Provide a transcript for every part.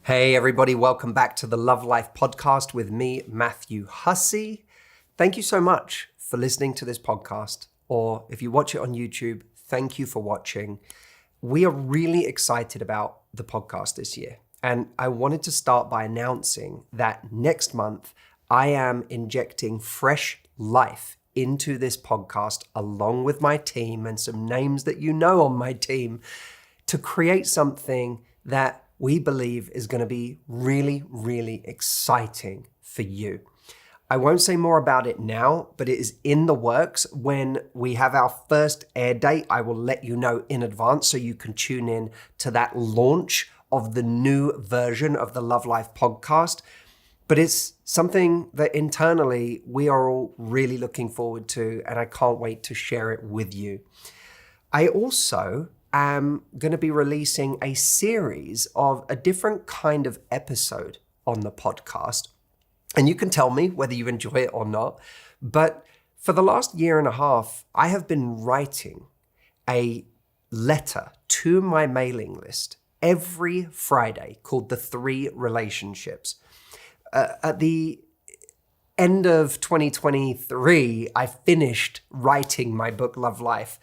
Hey everybody, welcome back to the Love Life podcast with me, Matthew Hussey. Thank you so much for listening to this podcast, or if you watch it on YouTube, thank you for watching. We are really excited about the podcast this year, and I wanted to start by announcing that next month I am injecting fresh life into this podcast along with my team and some names that you know on my team to create something that we believe is going to be really, really exciting for you. I won't say more about it now, but it is in the works. When we have our first air date, I will let you know in advance so you can tune in to that launch of the new version of the Love Life podcast. But it's something that internally we are all really looking forward to, and I can't wait to share it with you. I also am going to be releasing a series of a different kind of episode on the podcast. And you can tell me whether you enjoy it or not. But for the last year and a half, I have been writing a letter to my mailing list every Friday called The 3 Relationships. At the end of 2023, I finished writing my book, Love Life.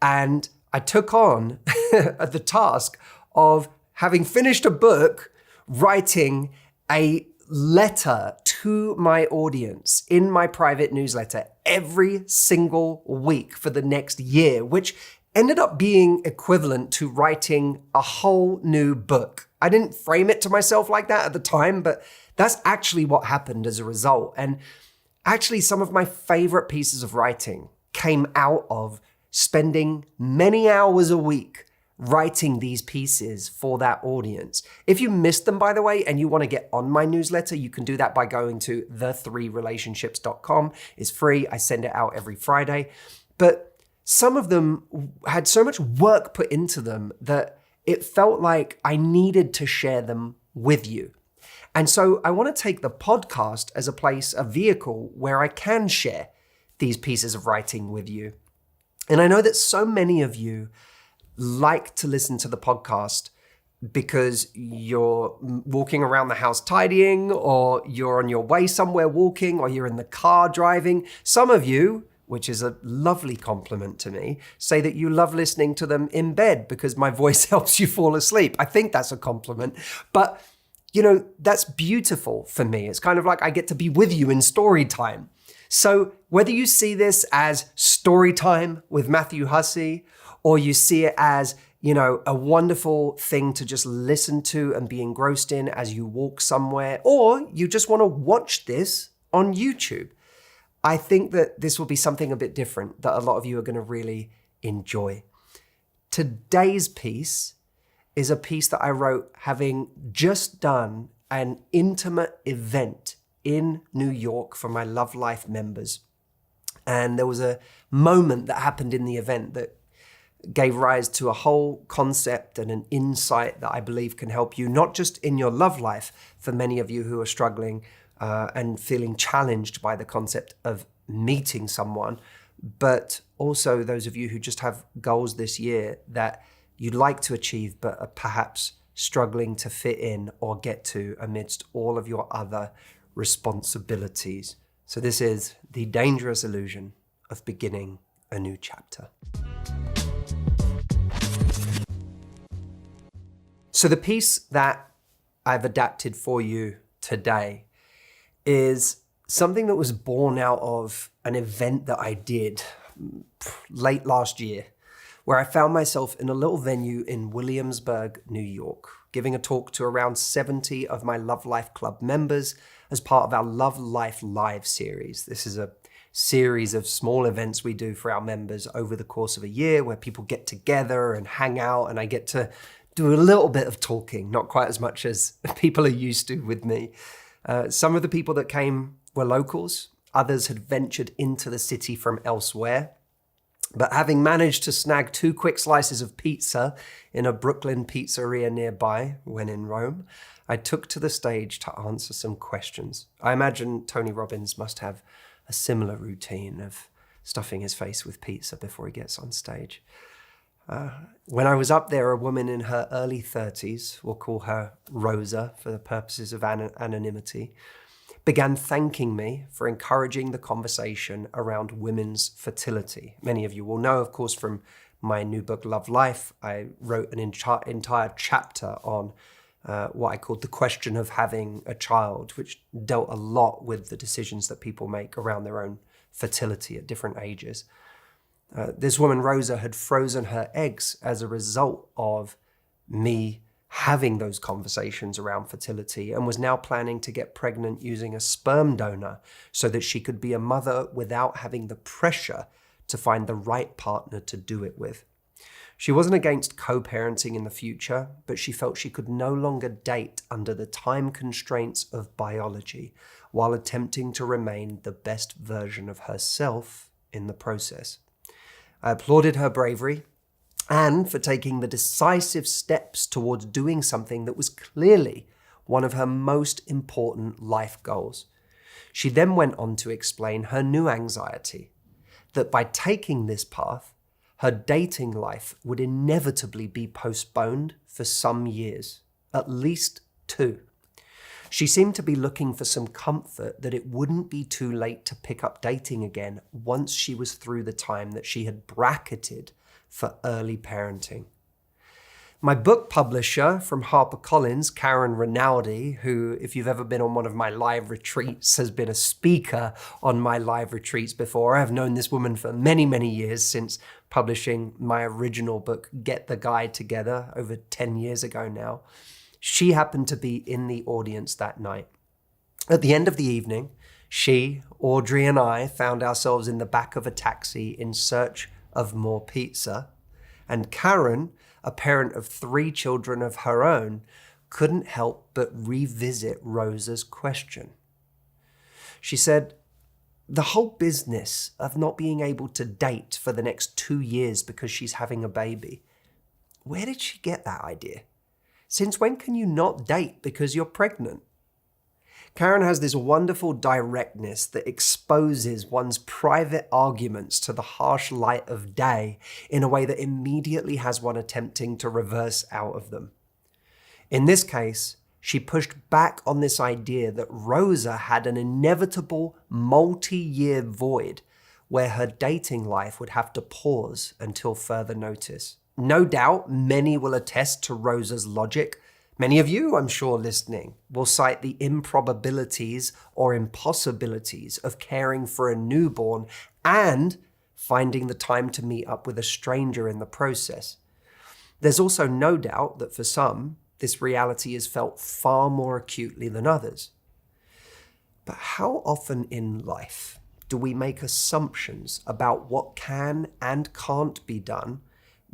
And I took on the task of, having finished a book, writing a letter to my audience in my private newsletter every single week for the next year, which ended up being equivalent to writing a whole new book. I didn't frame it to myself like that at the time, but that's actually what happened as a result. And actually, some of my favorite pieces of writing came out of spending many hours a week writing these pieces for that audience. If you missed them, by the way, and you want to get on my newsletter, you can do that by going to the3relationships.com. It's free. I send it out every Friday. But some of them had so much work put into them that it felt like I needed to share them with you. And so I want to take the podcast as a place, a vehicle where I can share these pieces of writing with you. And I know that so many of you like to listen to the podcast because you're walking around the house tidying, or you're on your way somewhere walking, or you're in the car driving. Some of you, which is a lovely compliment to me, say that you love listening to them in bed because my voice helps you fall asleep. I think that's a compliment. But, that's beautiful for me. It's kind of like I get to be with you in story time. So whether you see this as story time with Matthew Hussey, or you see it as, a wonderful thing to just listen to and be engrossed in as you walk somewhere, or you just want to watch this on YouTube, I think that this will be something a bit different that a lot of you are going to really enjoy. Today's piece is a piece that I wrote having just done an intimate event in New York for my Love Life members. And there was a moment that happened in the event that gave rise to a whole concept and an insight that I believe can help you, not just in your love life, for many of you who are struggling and feeling challenged by the concept of meeting someone, but also those of you who just have goals this year that you'd like to achieve, but are perhaps struggling to fit in or get to amidst all of your other responsibilities. So this is the dangerous illusion of beginning a new chapter. So the piece that I've adapted for you today is something that was born out of an event that I did late last year, where I found myself in a little venue in Williamsburg, New York, giving a talk to around 70 of my Love Life Club members as part of our Love Life Live series. This is a series of small events we do for our members over the course of a year, where people get together and hang out, and I get to do a little bit of talking, not quite as much as people are used to with me. Some of the people that came were locals. Others had ventured into the city from elsewhere. But having managed to snag 2 quick slices of pizza in a Brooklyn pizzeria nearby when in Rome, I took to the stage to answer some questions. I imagine Tony Robbins must have a similar routine of stuffing his face with pizza before he gets on stage. When I was up there, a woman in her early 30s, we'll call her Rosa for the purposes of anonymity, began thanking me for encouraging the conversation around women's fertility. Many of you will know, of course, from my new book, Love Life, I wrote an entire chapter on what I called the question of having a child, which dealt a lot with the decisions that people make around their own fertility at different ages. This woman, Rosa, had frozen her eggs as a result of me having those conversations around fertility, and was now planning to get pregnant using a sperm donor so that she could be a mother without having the pressure to find the right partner to do it with. She wasn't against co-parenting in the future, but she felt she could no longer date under the time constraints of biology while attempting to remain the best version of herself in the process. I applauded her bravery and for taking the decisive steps towards doing something that was clearly one of her most important life goals. She then went on to explain her new anxiety, that by taking this path, her dating life would inevitably be postponed for some years, at least 2. She seemed to be looking for some comfort that it wouldn't be too late to pick up dating again once she was through the time that she had bracketed for early parenting. My book publisher from HarperCollins, Karen Rinaldi, who, if you've ever been on one of my live retreats, has been a speaker on my live retreats before. I've known this woman for many, many years since publishing my original book, Get the Guide Together, over 10 years ago now. She happened to be in the audience that night. At the end of the evening, she, Audrey, and I found ourselves in the back of a taxi in search of more pizza, and Karen, a parent of 3 children of her own, couldn't help but revisit Rosa's question. She said, the whole business of not being able to date for the next 2 years because she's having a baby, where did she get that idea? Since when can you not date because you're pregnant? Karen has this wonderful directness that exposes one's private arguments to the harsh light of day in a way that immediately has one attempting to reverse out of them. In this case, she pushed back on this idea that Rosa had an inevitable multi-year void where her dating life would have to pause until further notice. No doubt many will attest to Rosa's logic. Many of you, I'm sure, listening, will cite the improbabilities or impossibilities of caring for a newborn and finding the time to meet up with a stranger in the process. There's also no doubt that for some, this reality is felt far more acutely than others. But how often in life do we make assumptions about what can and can't be done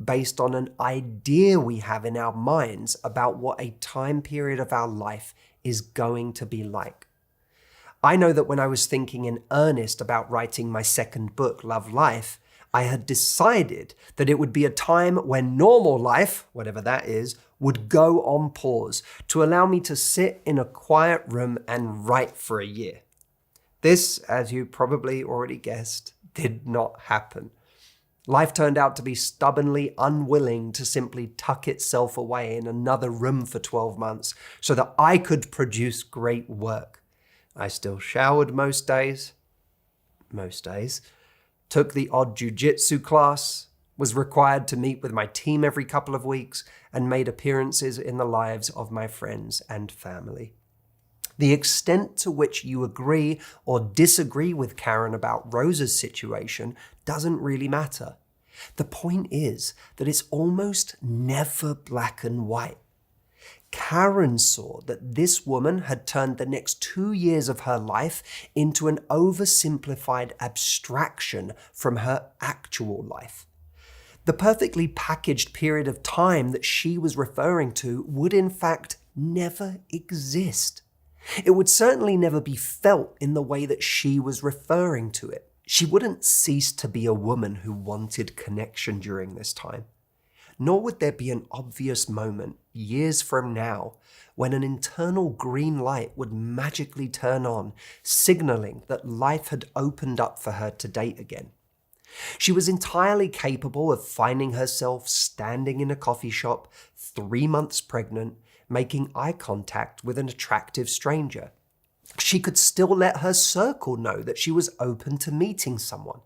based on an idea we have in our minds about what a time period of our life is going to be like? I know that when I was thinking in earnest about writing my second book, Love Life, I had decided that it would be a time when normal life, whatever that is, would go on pause to allow me to sit in a quiet room and write for a year. This, as you probably already guessed, did not happen. Life turned out to be stubbornly unwilling to simply tuck itself away in another room for 12 months so that I could produce great work. I still showered most days, took the odd jiu-jitsu class, was required to meet with my team every couple of weeks, and made appearances in the lives of my friends and family. The extent to which you agree or disagree with Karen about Rosa's situation doesn't really matter. The point is that it's almost never black and white. Karen saw that this woman had turned the next 2 years of her life into an oversimplified abstraction from her actual life. The perfectly packaged period of time that she was referring to would in fact never exist. It would certainly never be felt in the way that she was referring to it. She wouldn't cease to be a woman who wanted connection during this time. Nor would there be an obvious moment, years from now, when an internal green light would magically turn on, signaling that life had opened up for her to date again. She was entirely capable of finding herself standing in a coffee shop, 3 months pregnant, making eye contact with an attractive stranger. She could still let her circle know that she was open to meeting someone.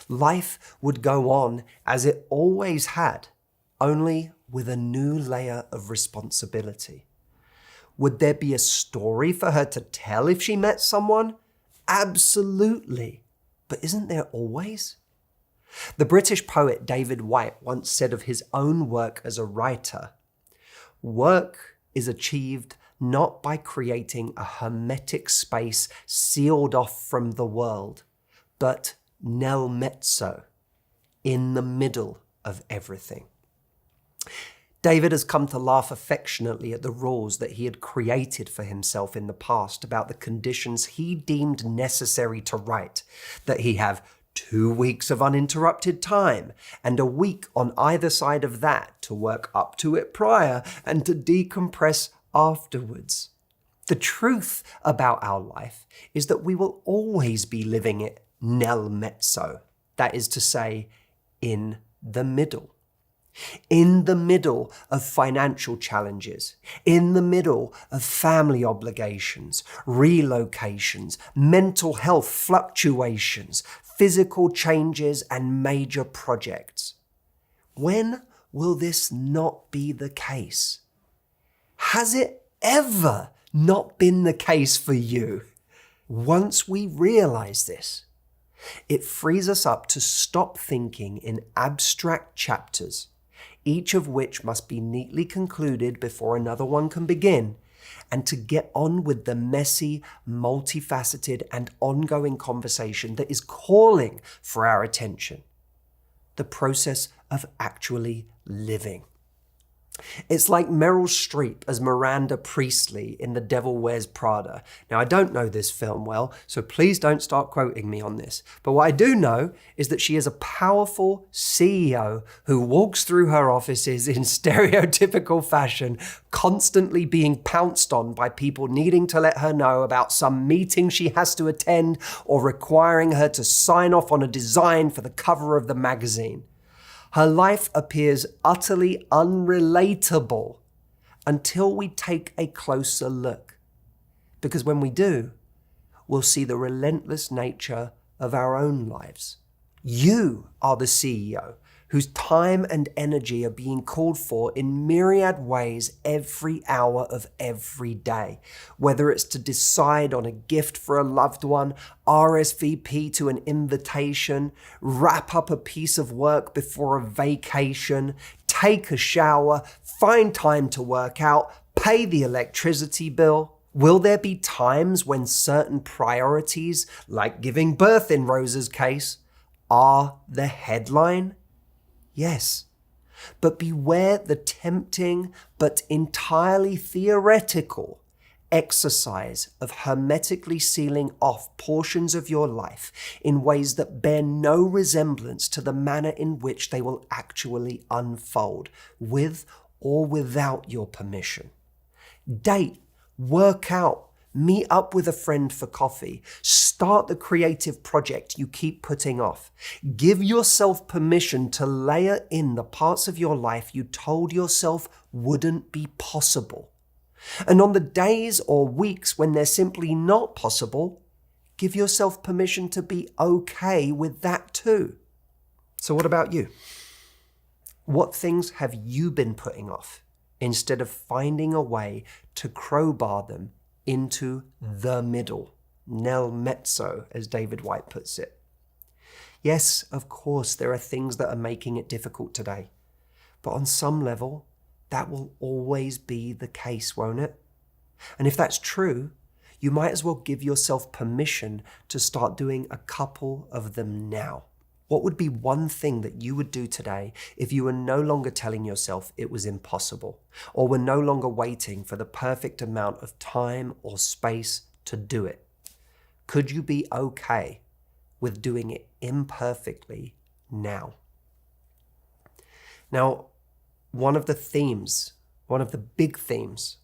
Life would go on as it always had, only with a new layer of responsibility. Would there be a story for her to tell if she met someone? Absolutely. But isn't there always? The British poet David Whyte once said of his own work as a writer, "Work is achieved not by creating a hermetic space sealed off from the world, but nel mezzo, in the middle of everything." David has come to laugh affectionately at the rules that he had created for himself in the past about the conditions he deemed necessary to write, that he have 2 weeks of uninterrupted time and a week on either side of that to work up to it prior and to decompress afterwards. The truth about our life is that we will always be living it nel mezzo, that is to say, in the middle. In the middle of financial challenges, in the middle of family obligations, relocations, mental health fluctuations, physical changes, and major projects. When will this not be the case? Has it ever not been the case for you? Once we realize this, it frees us up to stop thinking in abstract chapters, each of which must be neatly concluded before another one can begin, and to get on with the messy, multifaceted, and ongoing conversation that is calling for our attention. The process of actually living. It's like Meryl Streep as Miranda Priestley in The Devil Wears Prada. Now, I don't know this film well, so please don't start quoting me on this. But what I do know is that she is a powerful CEO who walks through her offices in stereotypical fashion, constantly being pounced on by people needing to let her know about some meeting she has to attend or requiring her to sign off on a design for the cover of the magazine. Her life appears utterly unrelatable until we take a closer look. Because when we do, we'll see the relentless nature of our own lives. You are the CEO whose time and energy are being called for in myriad ways every hour of every day. Whether it's to decide on a gift for a loved one, RSVP to an invitation, wrap up a piece of work before a vacation, take a shower, find time to work out, pay the electricity bill. Will there be times when certain priorities, like giving birth in Rosa's case, are the headline? Yes, but beware the tempting but entirely theoretical exercise of hermetically sealing off portions of your life in ways that bear no resemblance to the manner in which they will actually unfold, with or without your permission. Date, work out, meet up with a friend for coffee. Start the creative project you keep putting off. Give yourself permission to layer in the parts of your life you told yourself wouldn't be possible. And on the days or weeks when they're simply not possible, give yourself permission to be okay with that too. So what about you? What things have you been putting off instead of finding a way to crowbar them into the middle, nel mezzo, as David Whyte puts it? Yes, of course, there are things that are making it difficult today. But on some level, that will always be the case, won't it? And if that's true, you might as well give yourself permission to start doing a couple of them now. What would be one thing that you would do today if you were no longer telling yourself it was impossible, or were no longer waiting for the perfect amount of time or space to do it? Could you be okay with doing it imperfectly now? Now, one of the big themes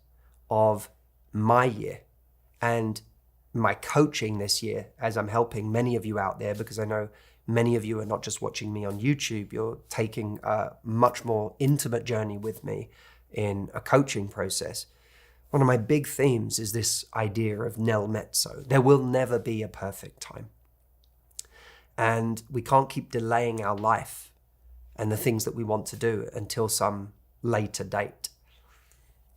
of my year and my coaching this year, as I'm helping many of you out there, because I know Many of you are not just watching me on YouTube, you're taking a much more intimate journey with me in a coaching process. One of my big themes is this idea of nel mezzo. There will never be a perfect time. And we can't keep delaying our life and the things that we want to do until some later date.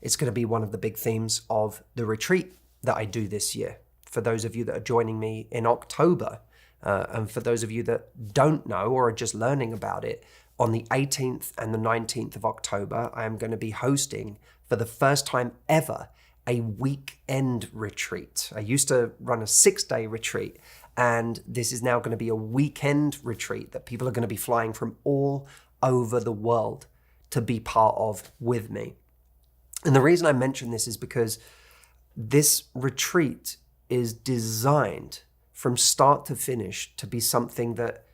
It's going to be one of the big themes of the retreat that I do this year. For those of you that are joining me in October, and for those of you that don't know or are just learning about it, on the 18th and the 19th of October, I am going to be hosting, for the first time ever, a weekend retreat. I used to run a 6-day retreat, and this is now going to be a weekend retreat that people are going to be flying from all over the world to be part of with me. And the reason I mention this is because this retreat is designed from start to finish to be something that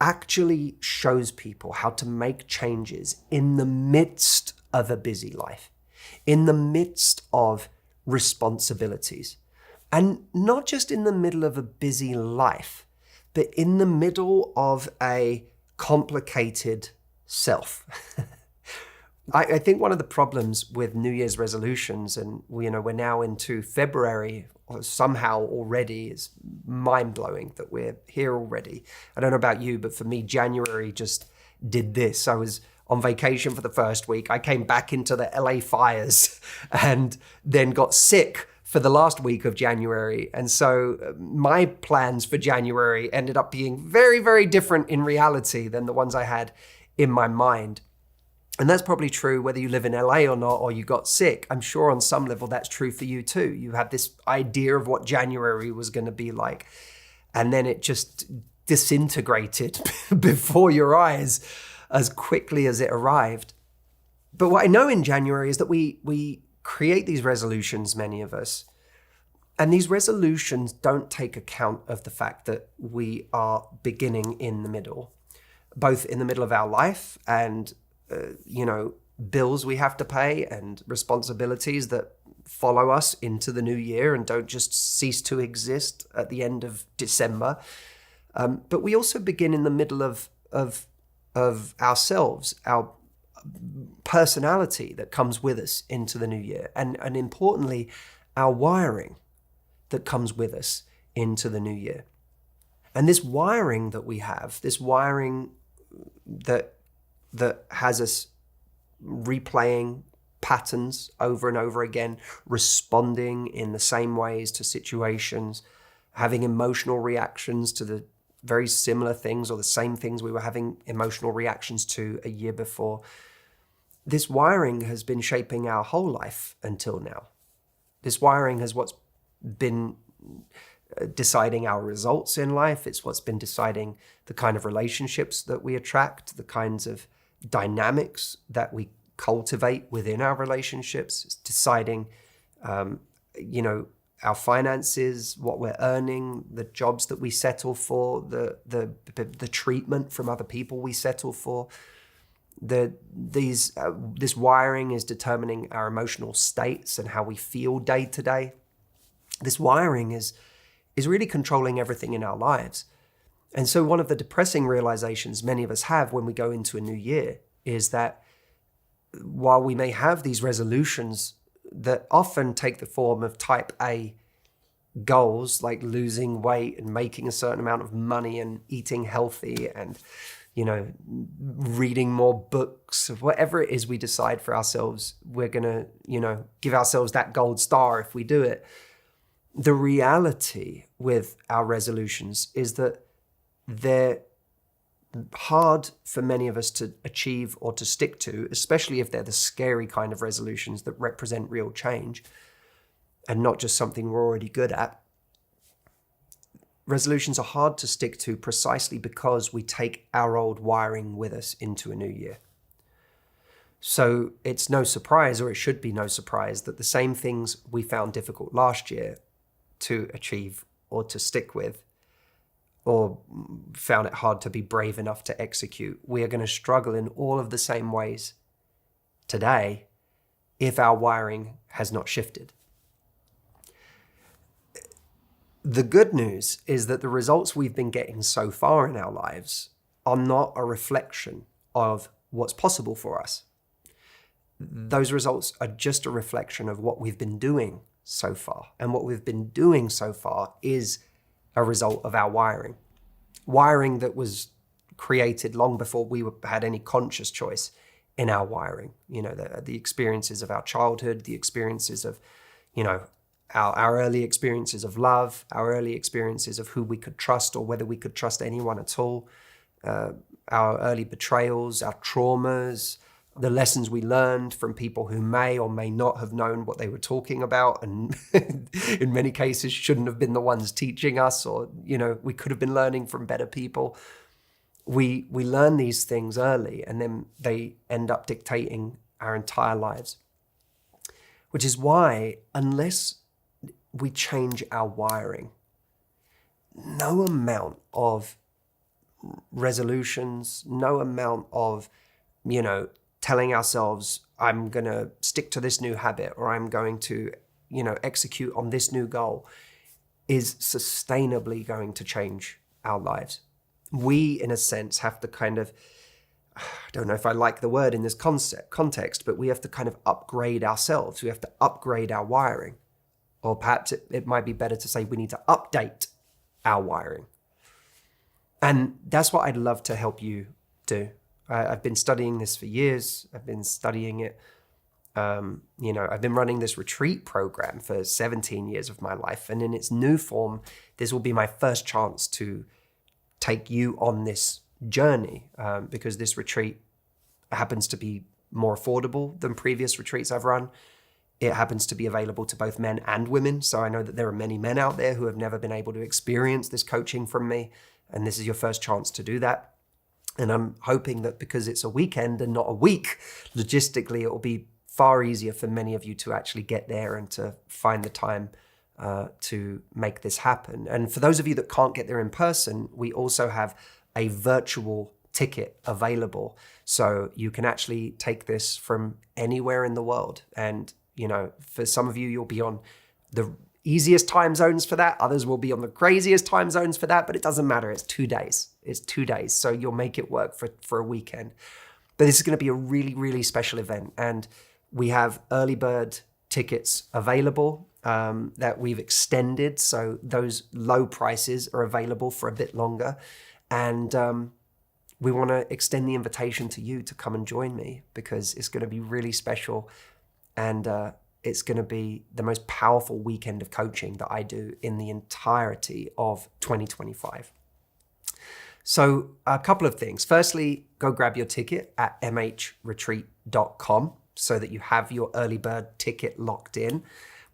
actually shows people how to make changes in the midst of a busy life, in the midst of responsibilities, and not just in the middle of a busy life, but in the middle of a complicated self. I think one of the problems with New Year's resolutions, and we're now into February somehow already, is mind-blowing that we're here already. I don't know about you, but for me, January just did this. I was on vacation for the first week. I came back into the LA fires and then got sick for the last week of January. And so my plans for January ended up being very, very different in reality than the ones I had in my mind. And that's probably true whether you live in LA or not, or you got sick. I'm sure on some level that's true for you too. You had this idea of what January was going to be like, and then it just disintegrated before your eyes as quickly as it arrived. But what I know in January is that we create these resolutions, many of us, and these resolutions don't take account of the fact that we are beginning in the middle, both in the middle of our life and bills we have to pay and responsibilities that follow us into the new year and don't just cease to exist at the end of December. But we also begin in the middle of ourselves, our personality that comes with us into the new year, and importantly, our wiring that comes with us into the new year. And this wiring that we have, this wiring that has us replaying patterns over and over again, responding in the same ways to situations, having emotional reactions to the very similar things or the same things we were having emotional reactions to a year before. This wiring has been shaping our whole life until now. This wiring is what's been deciding our results in life. It's what's been deciding the kind of relationships that we attract, the kinds of dynamics that we cultivate within our relationships. It's deciding, our finances, what we're earning, the jobs that we settle for, the treatment from other people we settle for. This wiring is determining our emotional states and how we feel day to day. This wiring is really controlling everything in our lives. And so one of the depressing realizations many of us have when we go into a new year is that while we may have these resolutions that often take the form of type A goals, like losing weight and making a certain amount of money and eating healthy and, reading more books, whatever it is we decide for ourselves, we're going to, give ourselves that gold star if we do it. The reality with our resolutions is that they're hard for many of us to achieve or to stick to, especially if they're the scary kind of resolutions that represent real change and not just something we're already good at. Resolutions are hard to stick to precisely because we take our old wiring with us into a new year. So it's no surprise, or it should be no surprise, that the same things we found difficult last year to achieve or to stick with, or found it hard to be brave enough to execute, we are going to struggle in all of the same ways today if our wiring has not shifted. The good news is that the results we've been getting so far in our lives are not a reflection of what's possible for us. Those results are just a reflection of what we've been doing so far. And what we've been doing so far is a result of our wiring. Wiring that was created long before we had any conscious choice in our wiring. You know, the experiences of our childhood, the experiences of, you know, our early experiences of love, our early experiences of who we could trust or whether we could trust anyone at all, our early betrayals, our traumas, the lessons we learned from people who may or may not have known what they were talking about, and in many cases shouldn't have been the ones teaching us, or, you know, we could have been learning from better people. We learn these things early, and then they end up dictating our entire lives. Which is why, unless we change our wiring, no amount of resolutions, no amount of, you know, telling ourselves, I'm going to stick to this new habit, or I'm going to, you know, execute on this new goal, is sustainably going to change our lives. We, in a sense, have to kind of, I don't know if I like the word in this context, but we have to kind of upgrade ourselves. We have to upgrade our wiring. Or perhaps it might be better to say we need to update our wiring. And that's what I'd love to help you do. I've been studying this for years. I've been studying it. You know, I've been running this retreat program for 17 years of my life. And in its new form, this will be my first chance to take you on this journey, because this retreat happens to be more affordable than previous retreats I've run. It happens to be available to both men and women. So I know that there are many men out there who have never been able to experience this coaching from me. And this is your first chance to do that. And I'm hoping that because it's a weekend and not a week, logistically, it will be far easier for many of you to actually get there and to find the time to make this happen. And for those of you that can't get there in person, we also have a virtual ticket available. So you can actually take this from anywhere in the world. And you know, for some of you, you'll be on the easiest time zones for that. Others will be on the craziest time zones for that, but it doesn't matter. It's 2 days. It's 2 days. So you'll make it work for a weekend. But this is going to be a really, really special event. And we have early bird tickets available that we've extended. So those low prices are available for a bit longer. And we want to extend the invitation to you to come and join me, because it's going to be really special. And it's going to be the most powerful weekend of coaching that I do in the entirety of 2025. So a couple of things. Firstly, go grab your ticket at mhretreat.com so that you have your early bird ticket locked in.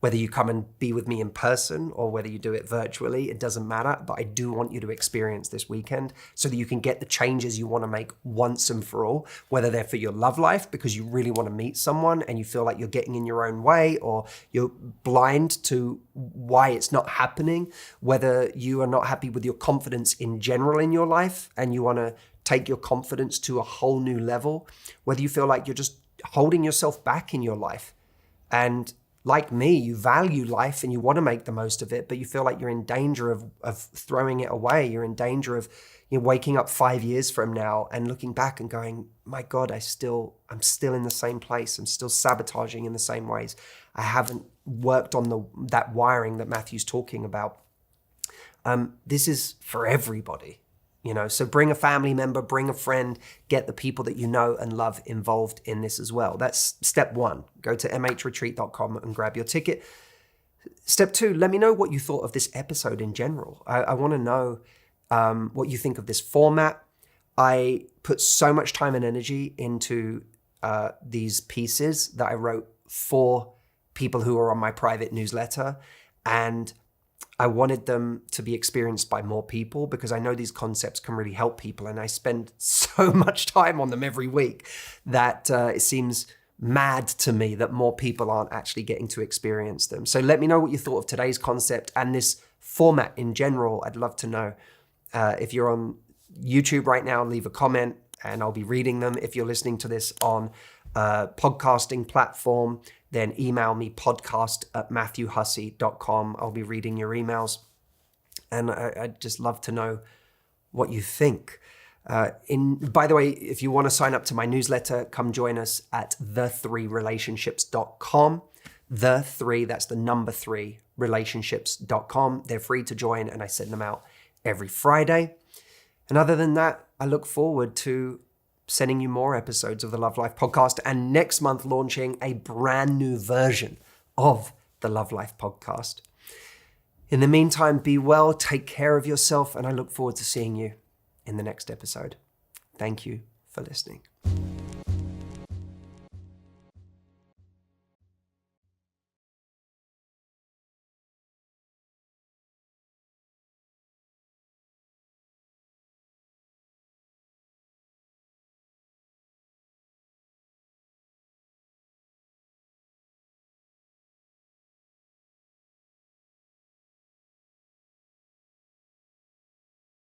Whether you come and be with me in person or whether you do it virtually, it doesn't matter. But I do want you to experience this weekend so that you can get the changes you want to make once and for all, whether they're for your love life because you really want to meet someone and you feel like you're getting in your own way, or you're blind to why it's not happening, whether you are not happy with your confidence in general in your life and you want to take your confidence to a whole new level, whether you feel like you're just holding yourself back in your life. And like me, you value life and you want to make the most of it, but you feel like you're in danger of throwing it away. You're in danger of waking up 5 years from now and looking back and going, my God, I'm still in the same place. I'm still sabotaging in the same ways. I haven't worked on that wiring that Matthew's talking about. This is for everybody. So bring a family member, bring a friend, get the people that you know and love involved in this as well. That's step one. Go to mhretreat.com and grab your ticket. Step two, let me know what you thought of this episode in general. I want to know what you think of this format. I put so much time and energy into these pieces that I wrote for people who are on my private newsletter, and I wanted them to be experienced by more people because I know these concepts can really help people. And I spend so much time on them every week that it seems mad to me that more people aren't actually getting to experience them. So let me know what you thought of today's concept and this format in general. I'd love to know. If you're on YouTube right now, leave a comment and I'll be reading them. If you're listening to this on a podcasting platform, then email me podcast@matthewhussey.com. I'll be reading your emails. And I'd just love to know what you think. By the way, if you want to sign up to my newsletter, come join us at the3relationships.com. That's the number 3 relationships.com. They're free to join, and I send them out every Friday. And other than that, I look forward to sending you more episodes of the Love Life podcast, and next month launching a brand new version of the Love Life podcast. In the meantime, be well, take care of yourself, and I look forward to seeing you in the next episode. Thank you for listening.